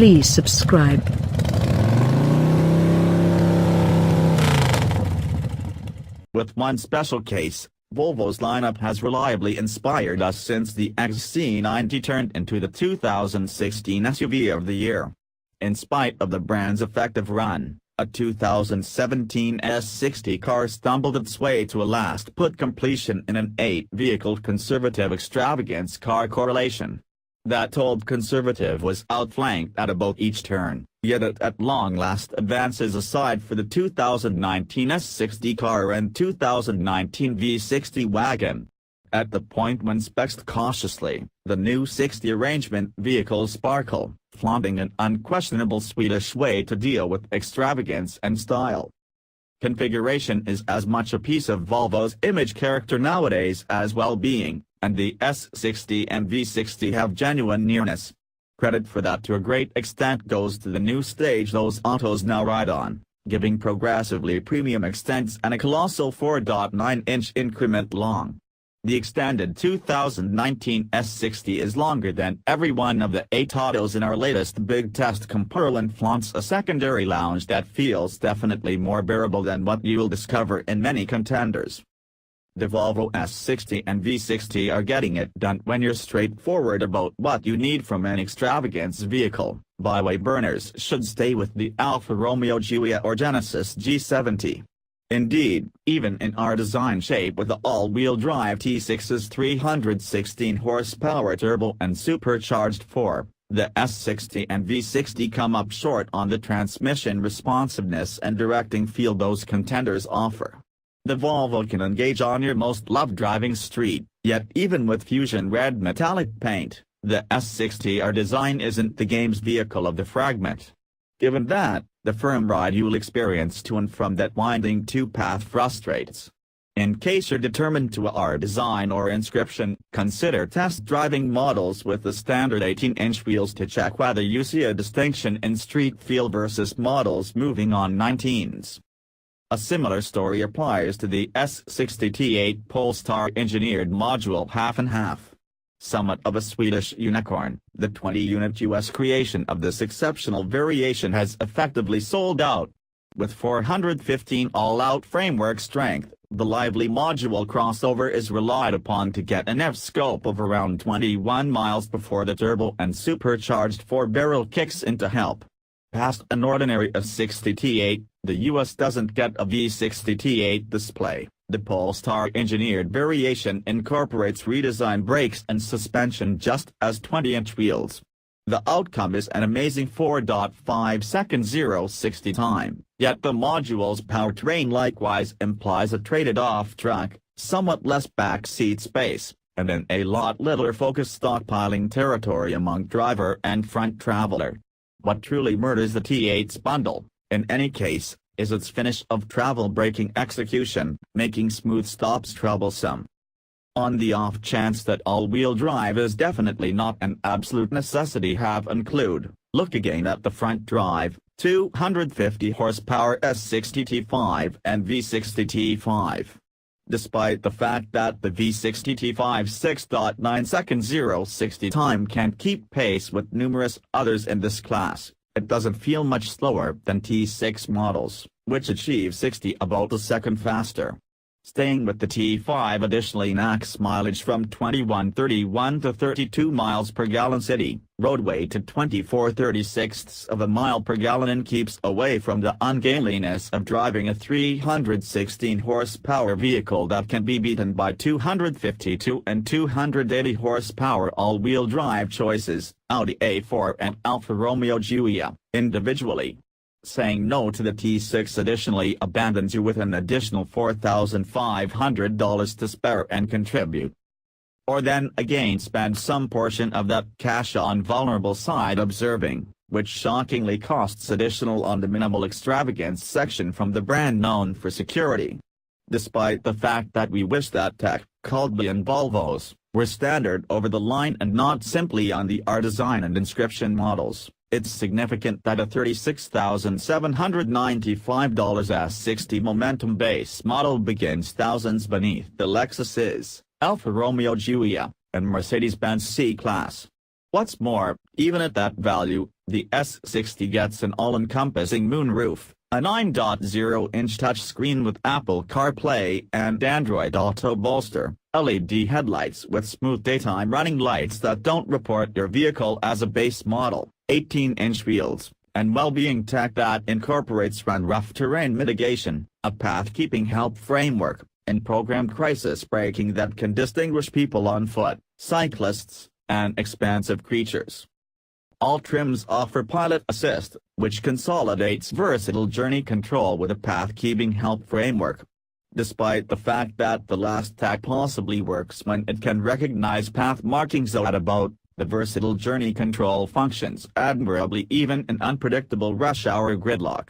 Please subscribe. With one special case, Volvo's lineup has reliably inspired us since the XC90 turned into the 2016 SUV of the year. In spite of the brand's effective run, a 2017 S60 car stumbled its way to a last-put completion in an 8-vehicle conservative extravagance car correlation. That old conservative was outflanked at about each turn, yet it at long last advances aside for the 2019 S60 car and 2019 V60 wagon. At the point when specced cautiously, the new 60 arrangement vehicles sparkle, flaunting an unquestionable Swedish way to deal with extravagance and style. Configuration is as much a piece of Volvo's image character nowadays as well-being, and the S60 and V60 have genuine nearness. Credit for that to a great extent goes to the new stage those autos now ride on, giving progressively premium extents and a colossal 4.9-inch increment long. The extended 2019 S60 is longer than every one of the 8 autos in our latest big test comparo and flaunts a secondary lounge that feels definitely more bearable than what you'll discover in many contenders. The Volvo S60 and V60 are getting it done when you're straightforward about what you need from an extravagance vehicle. Byway burners should stay with the Alfa Romeo Giulia or Genesis G70. Indeed, even in our design shape with the all-wheel drive T6's 316 horsepower turbo and supercharged 4, the S60 and V60 come up short on the transmission responsiveness and directing feel those contenders offer. The Volvo can engage on your most loved driving street, yet even with fusion red metallic paint, the S60R design isn't the game's vehicle of the fragment. Given that, the firm ride you'll experience to and from that winding two-path frustrates. In case you're determined to R design or inscription, consider test driving models with the standard 18-inch wheels to check whether you see a distinction in street feel versus models moving on 19s. A similar story applies to the S60 T8 Polestar-engineered module half-and-half. Somewhat of a Swedish unicorn, the 20-unit US creation of this exceptional variation has effectively sold out. With 415 all-out framework strength, the lively module crossover is relied upon to get an F-scope of around 21 miles before the turbo and supercharged 4-barrel kicks in to help. Past an ordinary S60 T8, the US doesn't get a V60 T8 display. The Polestar-engineered variation incorporates redesigned brakes and suspension just as 20-inch wheels. The outcome is an amazing 4.5-second 0-60 time, yet the module's powertrain likewise implies a traded-off truck, somewhat less backseat space, and then a lot littler focused stockpiling territory among driver and front traveler. What truly murders the T8's bundle, in any case, is its finish of travel braking execution, making smooth stops troublesome. On the off chance that all-wheel drive is definitely not an absolute necessity, have include, look again at the front drive, 250 horsepower S60 T5 and V60 T5. Despite the fact that the V60 T5's 6.9-second 0-60 time can't keep pace with numerous others in this class, it doesn't feel much slower than T6 models, which achieve 60 about a second faster. Staying with the T5 additionally knocks mileage from 21.31 to 32 miles per gallon city, roadway to 24.36 of a mile per gallon and keeps away from the ungainliness of driving a 316 horsepower vehicle that can be beaten by 252 and 280 horsepower all-wheel drive choices, Audi A4 and Alfa Romeo Giulia, individually. Saying no to the T6 additionally abandons you with an additional $4,500 to spare and contribute. Or then again spend some portion of that cash on vulnerable side observing, which shockingly costs additional on the minimal extravagance section from the brand known for security. Despite the fact that we wish that tech, called and Volvos, were standard over the line and not simply on the R design and inscription models. It's significant that a $36,795 S60 Momentum base model begins thousands beneath the Lexus's, Alfa Romeo Giulia, and Mercedes-Benz C-Class. What's more, even at that value, the S60 gets an all-encompassing moonroof, a 9.0-inch touchscreen with Apple CarPlay and Android Auto bolster, LED headlights with smooth daytime running lights that don't report your vehicle as a base model, 18-inch wheels, and wellbeing tech that incorporates rough terrain mitigation, a path-keeping help framework, and programmed crisis braking that can distinguish people on foot, cyclists, and expansive creatures. All trims offer pilot assist, which consolidates versatile journey control with a path-keeping help framework. Despite the fact that the last tag possibly works when it can recognize path markings at about, the versatile journey control functions admirably even in unpredictable rush hour gridlock.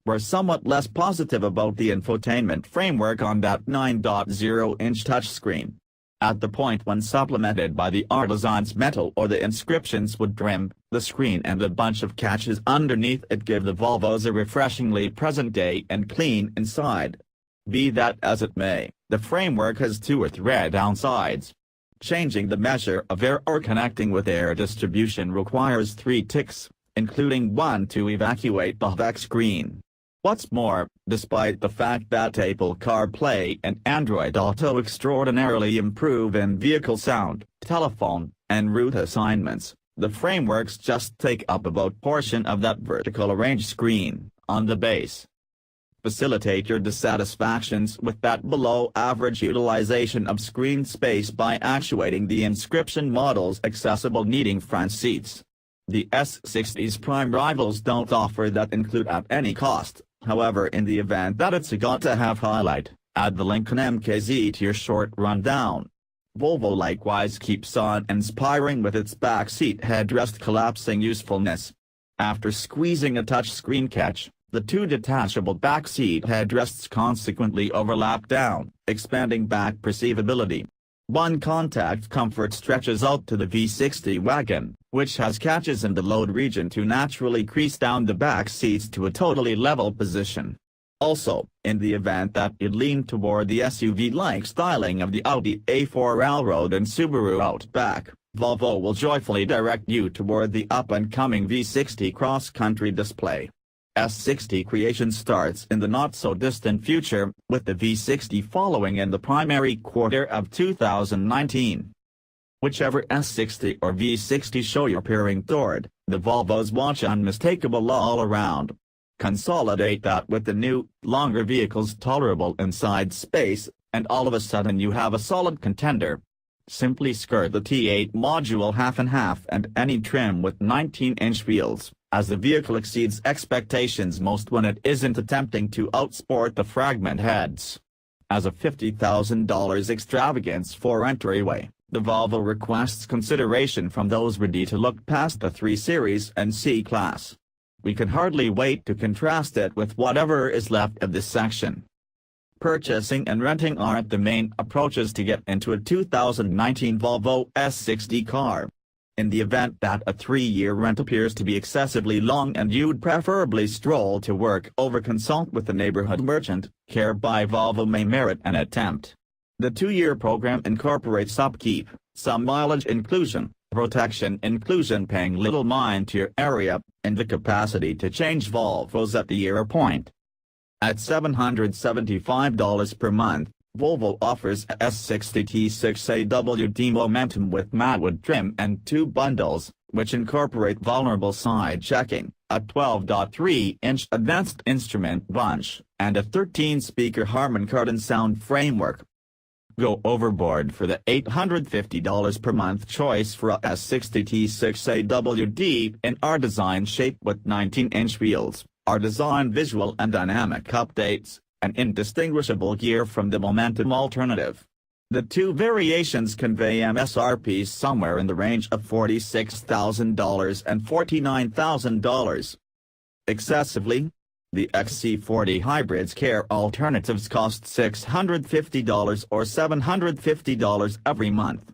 We're somewhat less positive about the infotainment framework on that 9.0-inch touchscreen. At the point when supplemented by the artisan's metal or the inscriptions would trim, the screen and a bunch of catches underneath it give the Volvos a refreshingly present-day and clean inside. Be that as it may, the framework has two or three downsides. Changing the measure of air or connecting with air distribution requires 3 ticks, including one to evacuate the back screen. What's more, despite the fact that Apple CarPlay and Android Auto extraordinarily improve in-vehicle sound, telephone, and route assignments, the frameworks just take up about portion of that vertical arranged screen, on the base. Facilitate your dissatisfactions with that below-average utilization of screen space by actuating the inscription model's accessible needing front seats. The S60's prime rivals don't offer that include at any cost. However, in the event that it's a got-to-have highlight, add the Lincoln MKZ to your short rundown. Volvo likewise keeps on inspiring with its backseat headrest collapsing usefulness. After squeezing a touchscreen catch, the 2 detachable backseat headrests consequently overlap down, expanding back perceivability. One contact comfort stretches out to the V60 wagon, which has catches in the load region to naturally crease down the back seats to a totally level position. Also, in the event that you lean toward the SUV-like styling of the Audi A4 Allroad and Subaru Outback, Volvo will joyfully direct you toward the up-and-coming V60 cross-country display. S60 creation starts in the not-so-distant future, with the V60 following in the primary quarter of 2019. Whichever S60 or V60 show you're peering toward, the Volvos watch unmistakable all around. Consolidate that with the new, longer vehicle's tolerable inside space, and all of a sudden you have a solid contender. Simply skirt the T8 module half-and-half and any trim with 19-inch wheels, as the vehicle exceeds expectations most when it isn't attempting to outsport the fragment heads. As a $50,000 extravagance for entryway, the Volvo requests consideration from those ready to look past the 3 Series and C-Class. We can hardly wait to contrast it with whatever is left of this section. Purchasing and renting aren't the main approaches to get into a 2019 Volvo S60 car. In the event that a 3-year rent appears to be excessively long and you'd preferably stroll to work over consult with the neighborhood merchant, Care by Volvo may merit an attempt. The 2-year program incorporates upkeep, some mileage inclusion, protection inclusion paying little mind to your area, and the capacity to change Volvos at the year point. At $775 per month, Volvo offers a S60 T6AWD Momentum with matwood trim and 2 bundles, which incorporate vulnerable side checking, a 12.3-inch advanced instrument bunch, and a 13-speaker Harman Kardon sound framework. Go overboard for the $850 per month choice for a S60 T6AWD in our design shape with 19-inch wheels, our design visual and dynamic updates, and indistinguishable gear from the Momentum alternative. The 2 variations convey MSRPs somewhere in the range of $46,000 and $49,000. Excessively? The XC40 Hybrid's Care alternatives cost $650 or $750 every month.